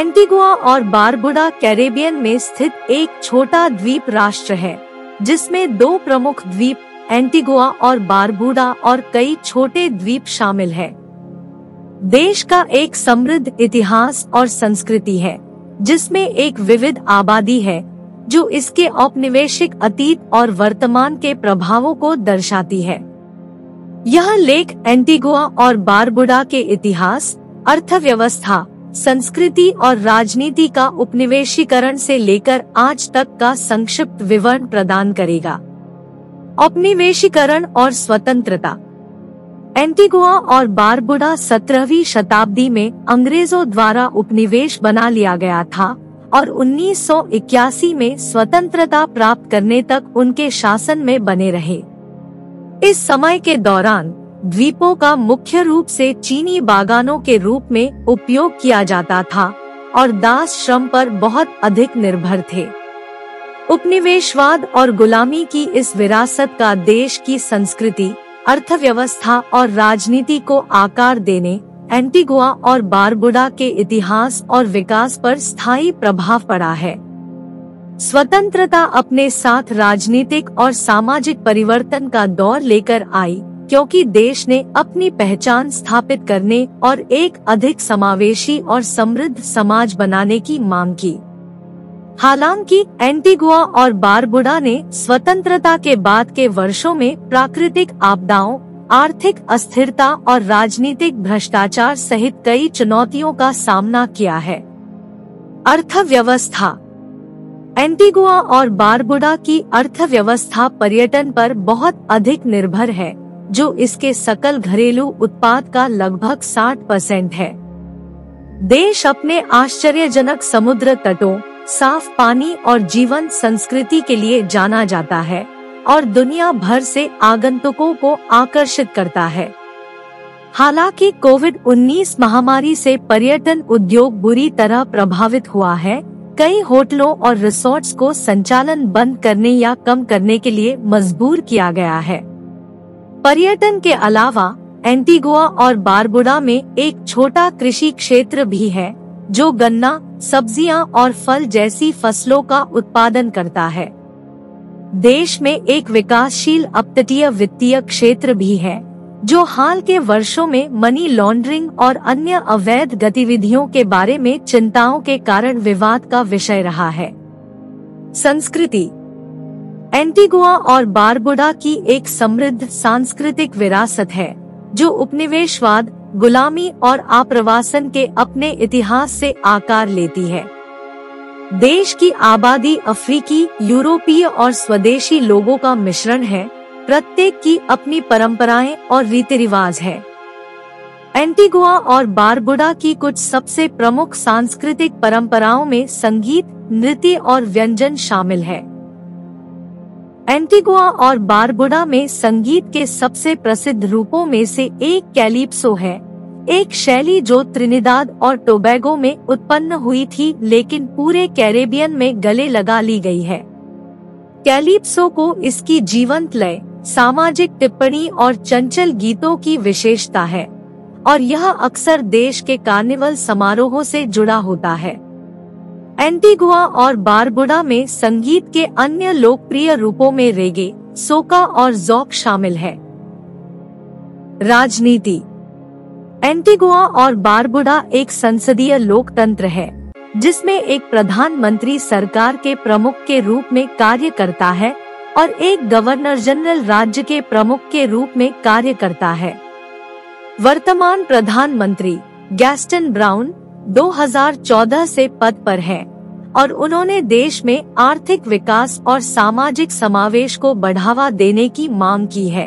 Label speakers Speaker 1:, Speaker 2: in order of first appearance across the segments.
Speaker 1: Antigua और Barbuda Caribbean में स्थित एक छोटा द्वीप राष्ट्र है, जिसमें दो प्रमुख द्वीप एंटीगुआ और बारबुडा और कई छोटे द्वीप शामिल है। देश का एक समृद्ध इतिहास और संस्कृति है, जिसमें एक विविध आबादी है जो इसके औपनिवेशिक अतीत और वर्तमान के प्रभावों को दर्शाती है। यह लेख एंटीगुआ और बारबुडा के इतिहास, अर्थव्यवस्था, संस्कृति और राजनीति का उपनिवेशीकरण से लेकर आज तक का संक्षिप्त विवरण प्रदान करेगा। औपनिवेशीकरण और स्वतंत्रता। एंटीगुआ और बारबुडा 17वीं शताब्दी में अंग्रेजों द्वारा उपनिवेश बना लिया गया था और 1981 में स्वतंत्रता प्राप्त करने तक उनके शासन में बने रहे। इस समय के दौरान द्वीपों का मुख्य रूप से चीनी बागानों के रूप में उपयोग किया जाता था और दास श्रम पर बहुत अधिक निर्भर थे। उपनिवेशवाद और गुलामी की इस विरासत का देश की संस्कृति, अर्थव्यवस्था और राजनीति को आकार देने एंटीगुआ और बारबुडा के इतिहास और विकास पर स्थायी प्रभाव पड़ा है। स्वतंत्रता अपने साथ राजनीतिक और सामाजिक परिवर्तन का दौर लेकर आई, क्योंकि देश ने अपनी पहचान स्थापित करने और एक अधिक समावेशी और समृद्ध समाज बनाने की मांग की। हालांकि एंटीगुआ और बारबुडा ने स्वतंत्रता के बाद के वर्षों में प्राकृतिक आपदाओं, आर्थिक अस्थिरता और राजनीतिक भ्रष्टाचार सहित कई चुनौतियों का सामना किया है। अर्थव्यवस्था। एंटीगुआ और बारबुडा की अर्थव्यवस्था पर्यटन पर बहुत अधिक निर्भर है, जो इसके सकल घरेलू उत्पाद का लगभग 60% है। देश अपने आश्चर्यजनक समुद्र तटों, साफ पानी और जीवंत संस्कृति के लिए जाना जाता है और दुनिया भर से आगंतुकों को आकर्षित करता है। हालांकि कोविड-19 महामारी से पर्यटन उद्योग बुरी तरह प्रभावित हुआ है। कई होटलों और रिसोर्ट्स को संचालन बंद करने या कम करने के लिए मजबूर किया गया है। पर्यटन के अलावा एंटीगुआ और बारबुडा में एक छोटा कृषि क्षेत्र भी है, जो गन्ना, सब्जियां और फल जैसी फसलों का उत्पादन करता है। देश में एक विकासशील अपतटीय वित्तीय क्षेत्र भी है, जो हाल के वर्षों में मनी लॉन्ड्रिंग और अन्य अवैध गतिविधियों के बारे में चिंताओं के कारण विवाद का विषय रहा है। संस्कृति। एंटीगुआ और बारबुडा की एक समृद्ध सांस्कृतिक विरासत है, जो उपनिवेशवाद, गुलामी और आप्रवासन के अपने इतिहास से आकार लेती है। देश की आबादी अफ्रीकी, यूरोपीय और स्वदेशी लोगों का मिश्रण है। प्रत्येक की अपनी परंपराएं और रीति रिवाज है। एंटीगुआ और बारबुडा की कुछ सबसे प्रमुख सांस्कृतिक परंपराओं में संगीत, नृत्य और व्यंजन शामिल है। एंटीगुआ और बारबुडा में संगीत के सबसे प्रसिद्ध रूपों में से एक कैलिप्सो है, एक शैली जो त्रिनिदाद और टोबैगो में उत्पन्न हुई थी लेकिन पूरे कैरेबियन में गले लगा ली गई है। कैलिप्सो को इसकी जीवंत लय, सामाजिक टिप्पणी और चंचल गीतों की विशेषता है और यह अक्सर देश के कार्निवल समारोहों से जुड़ा होता है। एंटीगुआ और बारबुडा में संगीत के अन्य लोकप्रिय रूपों में रेगे, सोका और ज़ौक शामिल है। राजनीति। एंटीगुआ और बारबुडा एक संसदीय लोकतंत्र है, जिसमें एक प्रधानमंत्री सरकार के प्रमुख के रूप में कार्य करता है और एक गवर्नर जनरल राज्य के प्रमुख के रूप में कार्य करता है। वर्तमान प्रधानमंत्री गैस्टन ब्राउन 2014 से पद पर है और उन्होंने देश में आर्थिक विकास और सामाजिक समावेश को बढ़ावा देने की मांग की है।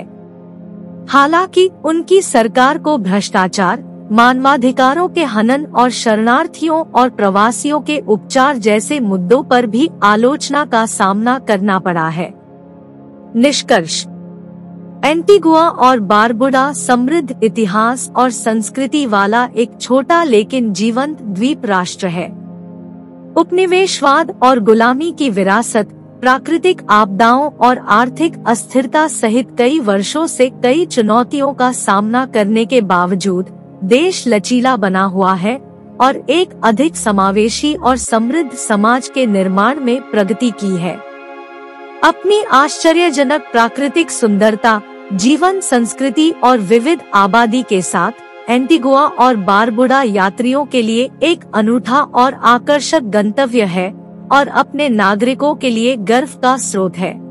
Speaker 1: हालांकि उनकी सरकार को भ्रष्टाचार, मानवाधिकारों के हनन और शरणार्थियों और प्रवासियों के उपचार जैसे मुद्दों पर भी आलोचना का सामना करना पड़ा है। निष्कर्ष। एंटीगुआ और बारबुडा समृद्ध इतिहास और संस्कृति वाला एक छोटा लेकिन जीवंत द्वीप राष्ट्र है। उपनिवेशवाद और गुलामी की विरासत, प्राकृतिक आपदाओं और आर्थिक अस्थिरता सहित कई वर्षों से कई चुनौतियों का सामना करने के बावजूद देश लचीला बना हुआ है और एक अधिक समावेशी और समृद्ध समाज के निर्माण में प्रगति की है। अपनी आश्चर्यजनक प्राकृतिक सुंदरता, जीवन संस्कृति और विविध आबादी के साथ एंटीगुआ और बारबुडा यात्रियों के लिए एक अनूठा और आकर्षक गंतव्य है और अपने नागरिकों के लिए गर्व का स्रोत है।